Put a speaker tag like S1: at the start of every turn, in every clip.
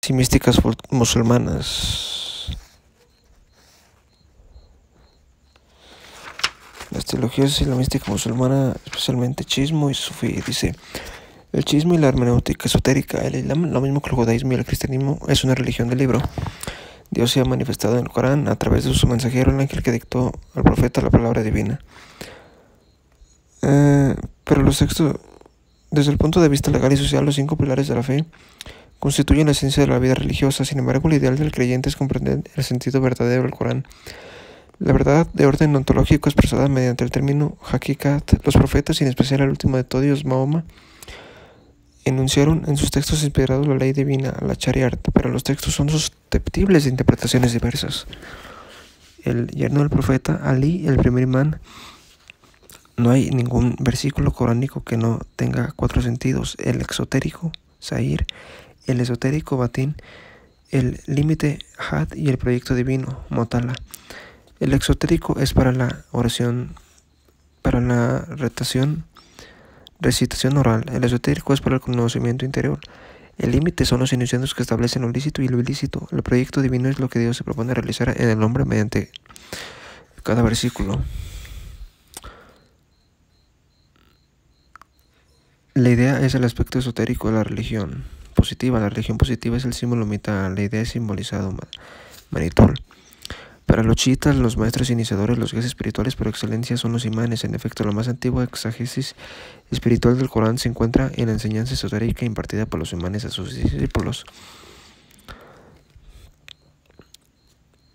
S1: y místicas musulmanas. Las teologías y la mística musulmana, especialmente chismo y sufí, dice: el chismo y la hermenéutica esotérica, el islam, lo mismo que el judaísmo y el cristianismo, es una religión del libro. Dios se ha manifestado en el Corán a través de su mensajero, el ángel que dictó al profeta la palabra divina. Pero los textos, desde el punto de vista legal y social, los 5 pilares de la fe constituyen la esencia de la vida religiosa. Sin embargo, el ideal del creyente es comprender el sentido verdadero del Corán. La verdad de orden ontológico expresada mediante el término hakikat. Los profetas, y en especial el último de todos, Mahoma, enunciaron en sus textos inspirados la ley divina, la Shariat, pero los textos son susceptibles de interpretaciones diversas. El yerno del profeta, Ali, el primer imán. No hay ningún versículo coránico que no tenga 4 sentidos: el exotérico, Zahir; el esotérico, Batín; el límite, Had; y el proyecto divino, Motala. El exotérico es para la oración, para la recitación oral. El esotérico es para el conocimiento interior. El límite son los iniciados que establecen lo lícito y lo ilícito. El proyecto divino es lo que Dios se propone realizar en el hombre mediante cada versículo. La idea es el aspecto esotérico de la religión positiva. La religión positiva es el símbolo mitad. La idea es simbolizado Manitol. Para los chiitas, los maestros iniciadores, los guías espirituales por excelencia son los imanes. En efecto, la más antigua exégesis espiritual del Corán se encuentra en la enseñanza esotérica impartida por los imanes a sus discípulos.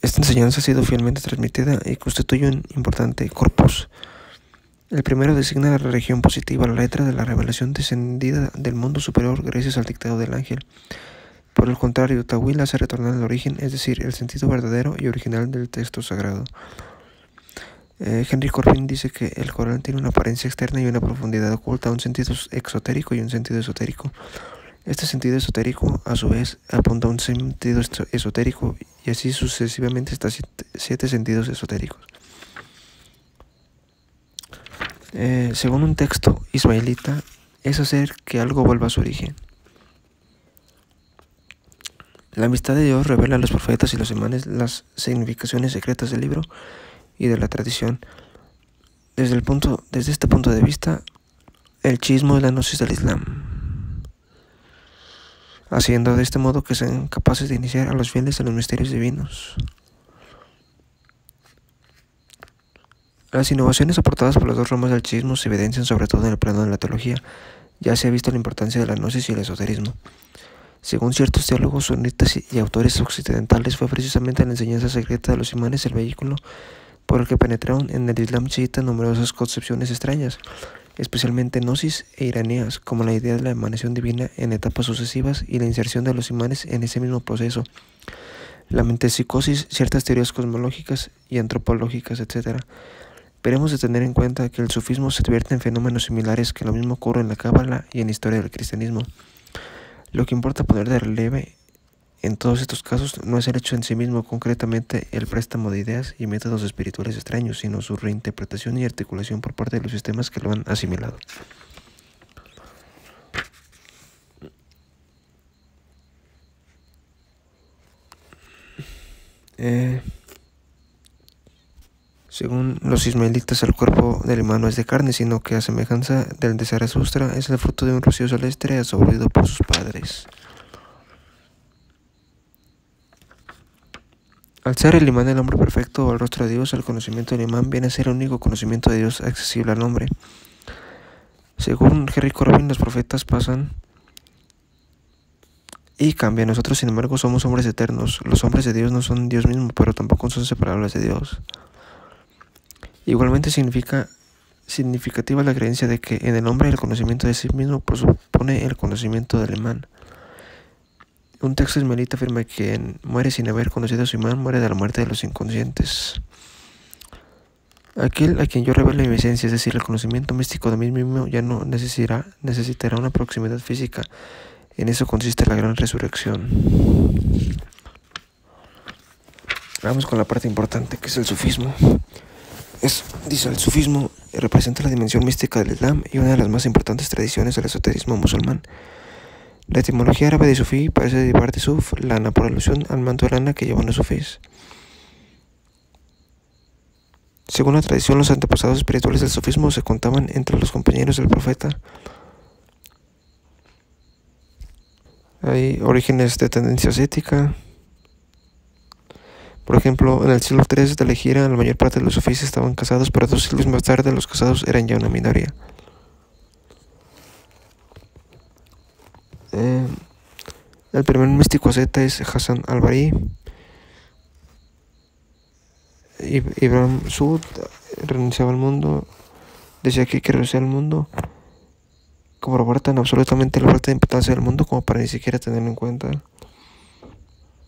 S1: Esta enseñanza ha sido fielmente transmitida y constituye un importante corpus. El primero designa la religión positiva, la letra de la revelación descendida del mundo superior gracias al dictado del ángel. Por el contrario, Tawil hace retornar al origen, es decir, el sentido verdadero y original del texto sagrado. Henry Corbin dice que el Corán tiene una apariencia externa y una profundidad oculta, un sentido exotérico y un sentido esotérico. Este sentido esotérico, a su vez, apunta a un sentido esotérico, y así sucesivamente hasta 7 sentidos esotéricos. Según un texto ismaelita, es hacer que algo vuelva a su origen. La amistad de Dios revela a los profetas y los imanes las significaciones secretas del libro y de la tradición. Desde este punto de vista, el chismo es la gnosis del Islam, haciendo de este modo que sean capaces de iniciar a los fieles en los misterios divinos. Las innovaciones aportadas por las 2 ramas del chismo se evidencian sobre todo en el plano de la teología. Ya se ha visto la importancia de la gnosis y el esoterismo. Según ciertos teólogos sunitas y autores occidentales, fue precisamente la enseñanza secreta de los imanes el vehículo por el que penetraron en el Islam chiita numerosas concepciones extrañas, especialmente gnosis e iranías, como la idea de la emanación divina en etapas sucesivas y la inserción de los imanes en ese mismo proceso, la metempsicosis, ciertas teorías cosmológicas y antropológicas, etc. Pero hemos de tener en cuenta que el sufismo se advierte en fenómenos similares, que lo mismo ocurre en la cábala y en la historia del cristianismo. Lo que importa poner de relieve en todos estos casos no es el hecho en sí mismo, concretamente el préstamo de ideas y métodos espirituales extraños, sino su reinterpretación y articulación por parte de los sistemas que lo han asimilado. Según los ismaelitas, el cuerpo del imán no es de carne, sino que a semejanza del de Zaratustra es el fruto de un rocío celeste absorbido por sus padres. Al ser el imán el hombre perfecto o el rostro de Dios, el conocimiento del imán viene a ser el único conocimiento de Dios accesible al hombre. Según Henry Corbin, los profetas pasan y cambian. Nosotros, sin embargo, somos hombres eternos. Los hombres de Dios no son Dios mismo, pero tampoco son separables de Dios. Igualmente significativa la creencia de que en el hombre el conocimiento de sí mismo presupone el conocimiento del imán. Un texto ismaelita afirma que quien muere sin haber conocido a su imán muere de la muerte de los inconscientes. Aquel a quien yo revelo mi esencia, es decir, el conocimiento místico de mí mismo, ya no necesitará una proximidad física. En eso consiste la gran resurrección. Vamos con la parte importante, que es el sufismo. El sufismo representa la dimensión mística del Islam y una de las más importantes tradiciones del esoterismo musulmán. La etimología árabe de sufí parece derivar de suf, lana, por alusión al manto de lana que llevan los sufís. Según la tradición, los antepasados espirituales del sufismo se contaban entre los compañeros del profeta. Hay orígenes de tendencia ascética. Por ejemplo, en el siglo III de la Hijra, la mayor parte de los sufís estaban casados, pero 2 siglos más tarde los casados eran ya una minoría. El primer místico asceta es Hassan al-Bari. Ibn Sud renunciaba al mundo, decía que renunciar al mundo, comprobar tan absolutamente la falta de importancia del mundo como para ni siquiera tenerlo en cuenta.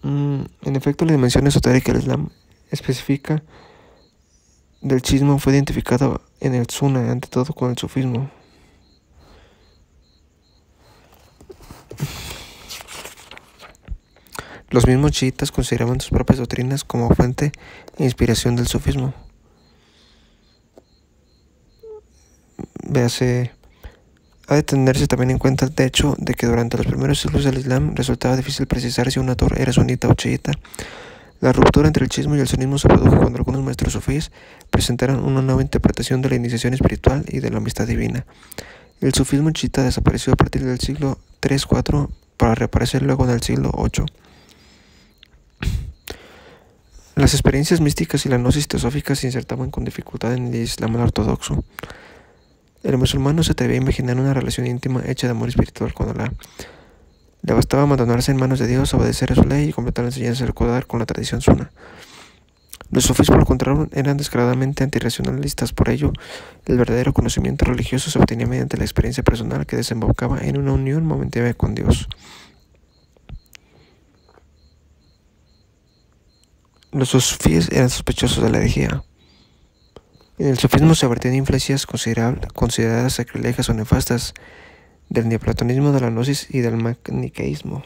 S1: En efecto, la dimensión esotérica del Islam específica del chismo fue identificada en el Sunna, ante todo con el sufismo. Los mismos chiitas consideraban sus propias doctrinas como fuente e inspiración del sufismo. Véase, ha de tenerse también en cuenta el hecho de que durante los primeros siglos del Islam resultaba difícil precisar si un autor era sunita o chiita. La ruptura entre el chiismo y el sunismo se produjo cuando algunos maestros sufíes presentaron una nueva interpretación de la iniciación espiritual y de la amistad divina. El sufismo chiita desapareció a partir del siglo III-IV para reaparecer luego en el siglo VIII. Las experiencias místicas y la gnosis teosófica se insertaban con dificultad en el Islam ortodoxo. El musulmán no se atrevía a imaginar una relación íntima hecha de amor espiritual con Alá. Le bastaba abandonarse en manos de Dios, obedecer a su ley y completar la enseñanza del Qur'án con la tradición sunna. Los sufís, por lo contrario, eran descaradamente antirracionalistas. Por ello, el verdadero conocimiento religioso se obtenía mediante la experiencia personal que desembocaba en una unión momentánea con Dios. Los sufíes eran sospechosos de la herejía. En el sufismo se vertían influencias consideradas sacrilegias o nefastas del neoplatonismo, de la gnosis y del maniqueísmo.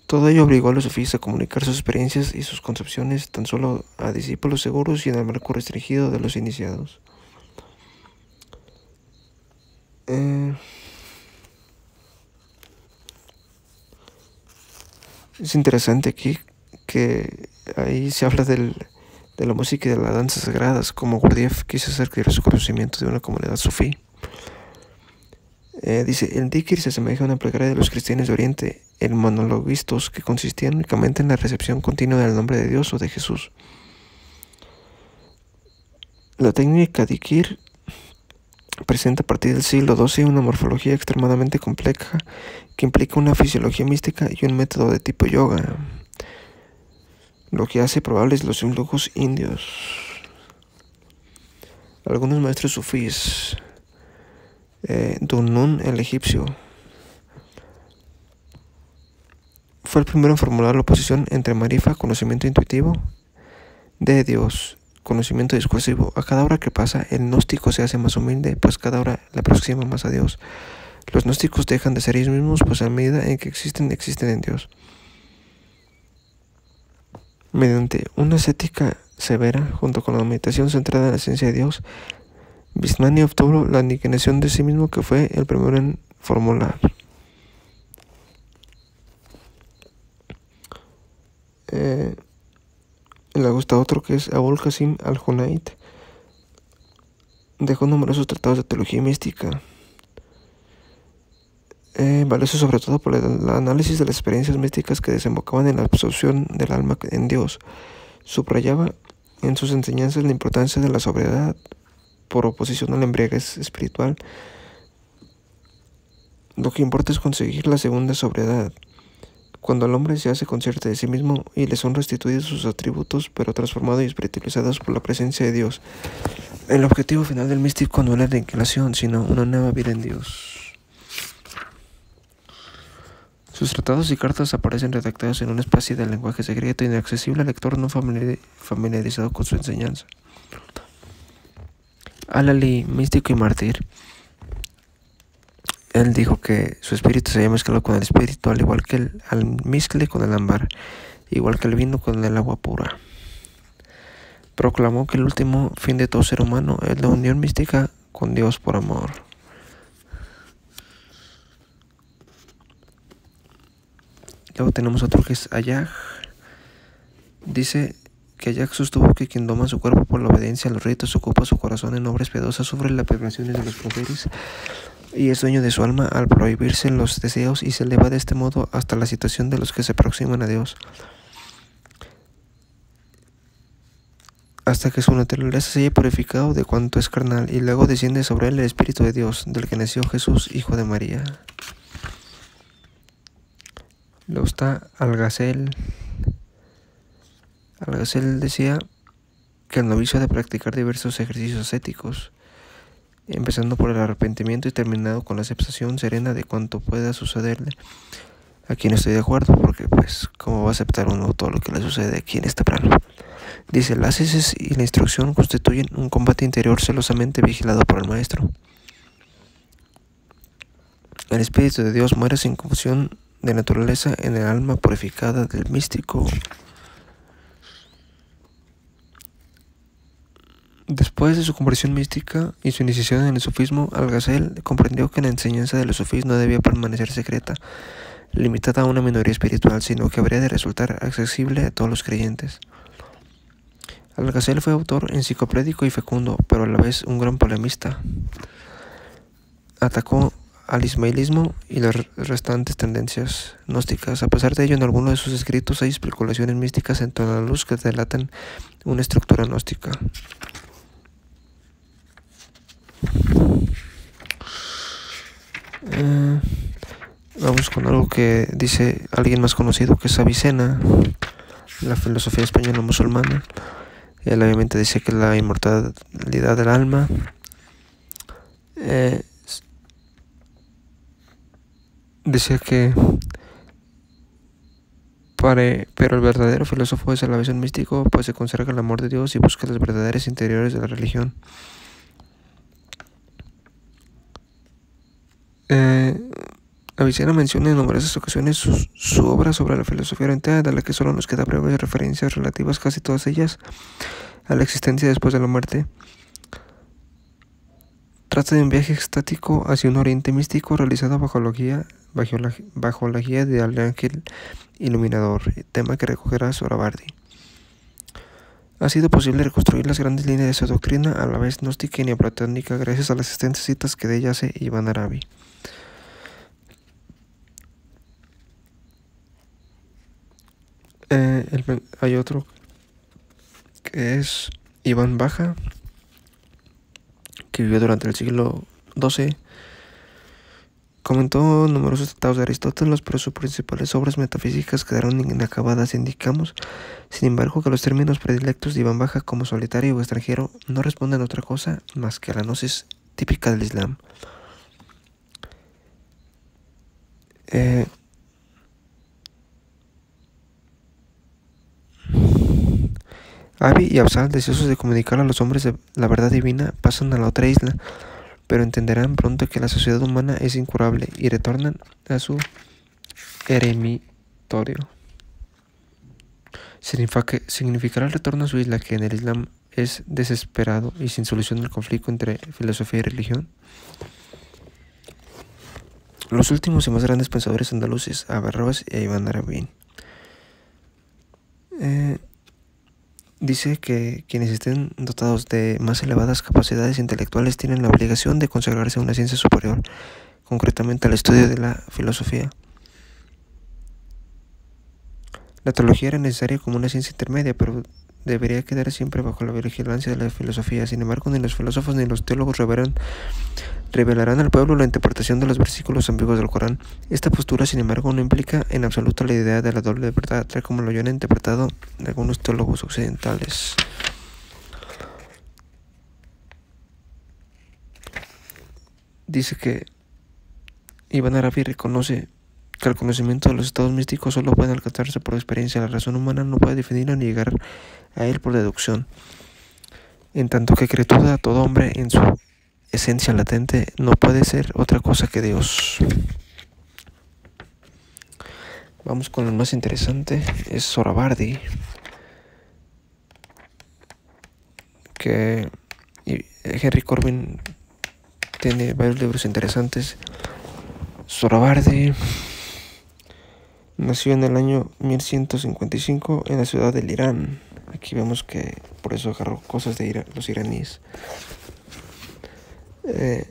S1: Todo ello obligó a los sufíes a comunicar sus experiencias y sus concepciones tan solo a discípulos seguros y en el marco restringido de los iniciados. Es interesante aquí que ahí se habla de la música y de las danzas sagradas, como Gurdjieff quiso hacer creer su conocimiento de una comunidad sufí. Dice, el dhikr se asemeja a una plegaria de los cristianos de Oriente, el monologistos, que consistía únicamente en la recepción continua del nombre de Dios o de Jesús. La técnica dhikr presenta a partir del siglo XII una morfología extremadamente compleja que implica una fisiología mística y un método de tipo yoga, lo que hace probables los influjos indios. Algunos maestros sufíes, Dunnun el egipcio, fue el primero en formular la oposición entre marifa, conocimiento intuitivo de Dios, conocimiento discursivo. A cada hora que pasa, el gnóstico se hace más humilde, pues cada hora le aproxima más a Dios. Los gnósticos dejan de ser ellos mismos, pues a medida en que existen en Dios. Mediante una ascética severa, junto con la meditación centrada en la esencia de Dios, Vishnani obtuvo la aniquilación de sí mismo, que fue el primero en formular. Le gusta otro que es Abul Qasim al-Junayd. Dejó numerosos tratados de teología mística, valioso sobre todo por el análisis de las experiencias místicas que desembocaban en la absorción del alma en Dios. Subrayaba en sus enseñanzas la importancia de la sobriedad por oposición a la embriaguez espiritual. Lo que importa es conseguir la segunda sobriedad, cuando el hombre se hace consciente de sí mismo y le son restituidos sus atributos, pero transformados y espiritualizados por la presencia de Dios. El objetivo final del místico no es la aniquilación, sino una nueva vida en Dios. Sus tratados y cartas aparecen redactados en una especie de lenguaje secreto inaccesible al lector no familiarizado con su enseñanza. Al-Ali, místico y mártir, él dijo que su espíritu se había mezclado con el espíritu, al igual que el almizcle con el ámbar, igual que el vino con el agua pura. Proclamó que el último fin de todo ser humano es la unión mística con Dios por amor. Luego tenemos otro que es Ayag. Dice que Ayag sostuvo que quien doma su cuerpo por la obediencia a los ritos, ocupa su corazón en obras piadosas, sufre las privaciones de los placeres y es dueño de su alma al prohibirse los deseos y se eleva de este modo hasta la situación de los que se aproximan a Dios, hasta que su naturaleza se haya purificado de cuanto es carnal, y luego desciende sobre él el Espíritu de Dios, del que nació Jesús, hijo de María. Luego está Algazel. Algazel decía que el novicio ha de practicar diversos ejercicios ascéticos, empezando por el arrepentimiento y terminado con la aceptación serena de cuanto pueda sucederle. Aquí no estoy de acuerdo, porque pues cómo va a aceptar uno todo lo que le sucede aquí en este plano. Dice, las heces y la instrucción constituyen un combate interior celosamente vigilado por el maestro. El Espíritu de Dios muere sin confusión de naturaleza en el alma purificada del místico. Después de su conversión mística y su iniciación en el sufismo, Algazel comprendió que la enseñanza de los sufís no debía permanecer secreta, limitada a una minoría espiritual, sino que habría de resultar accesible a todos los creyentes. Algazel fue autor enciclopédico y fecundo, pero a la vez un gran polemista. Atacó al ismailismo y las restantes tendencias gnósticas. A pesar de ello, en algunos de sus escritos hay especulaciones místicas en toda la luz que delatan una estructura gnóstica. Vamos con algo que dice alguien más conocido, que es Avicena, la filosofía española musulmana. Él obviamente dice que la inmortalidad del alma dice que pero el verdadero filósofo es a la vez un místico, pues se consagra el amor de Dios y busca las verdades interiores de la religión. Avicena menciona en numerosas ocasiones su obra sobre la filosofía oriental, de la que solo nos queda breves referencias relativas, casi todas ellas, a la existencia después de la muerte. Trata de un viaje extático hacia un oriente místico realizado bajo la guía del ángel iluminador, tema que recogerá Sohravardi. Ha sido posible reconstruir las grandes líneas de su doctrina, a la vez gnóstica y neoplatónica, gracias a las extensas citas que de ella hace Ibn Arabi. Hay otro que es Iván Baja, que vivió durante el siglo XII. Comentó numerosos tratados de Aristóteles, pero sus principales obras metafísicas quedaron inacabadas. Indicamos, sin embargo, que los términos predilectos de Iván Baja como solitario o extranjero no responden a otra cosa más que a la gnosis típica del Islam. Abi y Absal, deseosos de comunicar a los hombres la verdad divina, pasan a la otra isla, pero entenderán pronto que la sociedad humana es incurable y retornan a su eremitorio. ¿Significará el retorno a su isla que en el Islam es desesperado y sin solución el conflicto entre filosofía y religión? Los últimos y más grandes pensadores andaluces, Averroes y Ibn Arabi, dice que quienes estén dotados de más elevadas capacidades intelectuales tienen la obligación de consagrarse a una ciencia superior, concretamente al estudio de la filosofía. La teología era necesaria como una ciencia intermedia, pero debería quedar siempre bajo la vigilancia de la filosofía. Sin embargo, ni los filósofos ni los teólogos revelarán al pueblo la interpretación de los versículos ambiguos del Corán. Esta postura, sin embargo, no implica en absoluto la idea de la doble verdad, tal como lo hayan interpretado algunos teólogos occidentales. Dice que Ibn Arabi reconoce que el conocimiento de los estados místicos solo puede alcanzarse por experiencia. La razón humana no puede definirlo ni llegar a él por deducción. En tanto que criatura, todo hombre en su esencia latente no puede ser otra cosa que Dios. Vamos con el más interesante, es Sohravardi, que Henry Corbin tiene varios libros interesantes. Sohravardi Nació en el año 1155 en la ciudad del Irán. Aquí vemos que por eso agarró cosas de los iraníes. El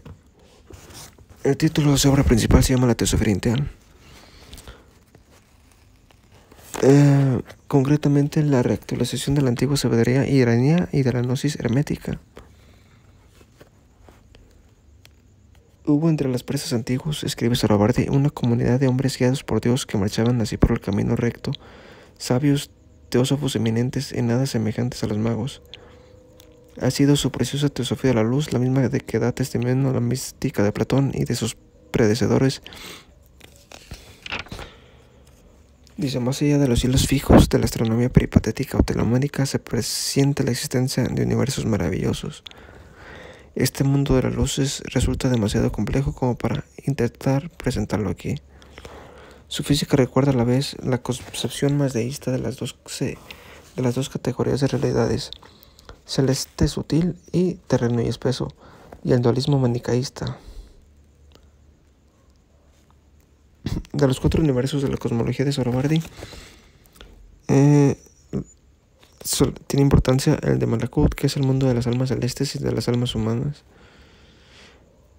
S1: título de su obra principal se llama La Teosofía Oriental. Concretamente la reactualización de la antigua sabiduría iraní y de la gnosis hermética. Hubo entre las presas antiguos, escribe Sorobardi, una comunidad de hombres guiados por Dios que marchaban así por el camino recto, sabios, teósofos eminentes, en nada semejantes a los magos. Ha sido su preciosa teosofía de la luz, la misma de que da testimonio a la mística de Platón y de sus predecesores. Dice, más allá de los hilos fijos de la astronomía peripatética o telomónica se presiente la existencia de universos maravillosos. Este mundo de las luces resulta demasiado complejo como para intentar presentarlo aquí. Su física recuerda a la vez la concepción más deísta de las dos categorías de realidades, celeste sutil y terreno y espeso, y el dualismo manicaísta. De los 4 universos de la cosmología de Sorobardi, tiene importancia el de Malakut, que es el mundo de las almas celestes y de las almas humanas,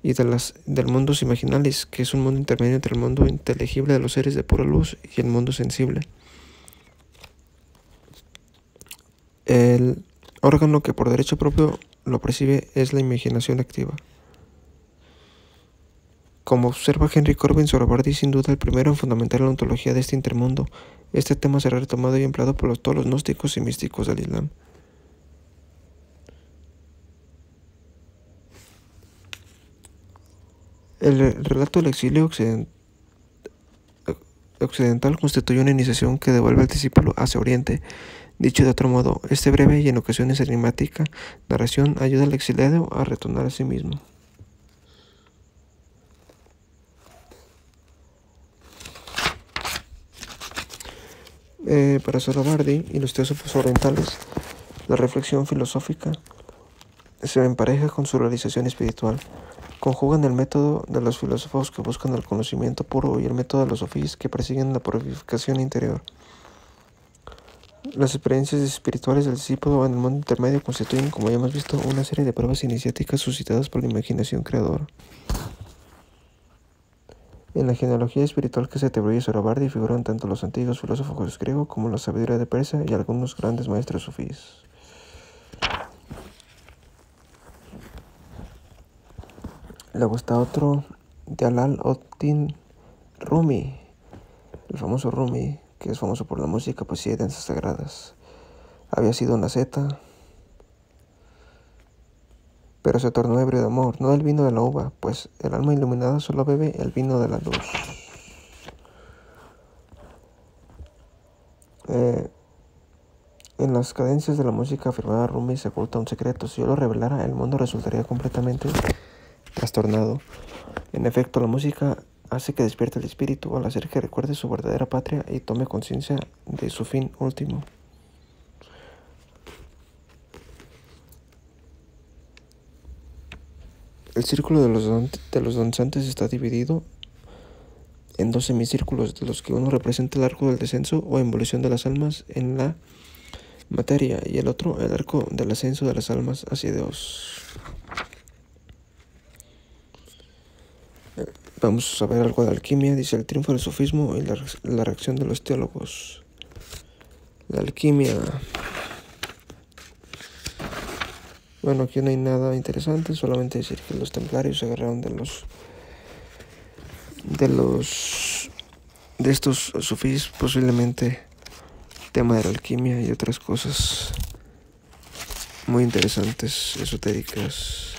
S1: y del mundo imaginalis, que es un mundo intermedio entre el mundo inteligible de los seres de pura luz y el mundo sensible. El órgano que por derecho propio lo percibe es la imaginación activa. Como observa Henry Corbin, Sorobardi sin duda el primero en fundamentar la ontología de este intermundo. Este tema será retomado y empleado por todos los gnósticos y místicos del Islam. El relato del exilio occidental constituye una iniciación que devuelve al discípulo hacia Oriente. Dicho de otro modo, este breve y en ocasiones enigmática narración ayuda al exiliado a retornar a sí mismo. Para Sorobardi y los teósofos orientales, la reflexión filosófica se empareja con su realización espiritual. Conjugan el método de los filósofos que buscan el conocimiento puro y el método de los sofís que persiguen la purificación interior. Las experiencias espirituales del discípulo en el mundo intermedio constituyen, como ya hemos visto, una serie de pruebas iniciáticas suscitadas por la imaginación creadora. En la genealogía espiritual que se atribuye a Sorobardi figuran tanto los antiguos filósofos griegos como la sabiduría de Persia y algunos grandes maestros sufíes. Luego está otro de Jalal-ud-Din Rumi, el famoso Rumi, que es famoso por la música, poesía y danzas sagradas. Había sido una asceta, pero se tornó ebrio de amor, no del vino de la uva, pues el alma iluminada solo bebe el vino de la luz. En las cadencias de la música afirmaba Rumi se oculta un secreto. Si yo lo revelara, el mundo resultaría completamente trastornado. En efecto, la música hace que despierte el espíritu al hacer que recuerde su verdadera patria y tome conciencia de su fin último. El círculo de los danzantes está dividido en 2 semicírculos, de los que uno representa el arco del descenso o involución de las almas en la materia y el otro el arco del ascenso de las almas hacia Dios. Vamos a ver algo de alquimia. Dice el triunfo del sofismo y la reacción de los teólogos. La alquimia. Bueno, aquí no hay nada interesante, solamente decir que los templarios se agarraron de estos sufís, posiblemente tema de la alquimia y otras cosas muy interesantes, esotéricas.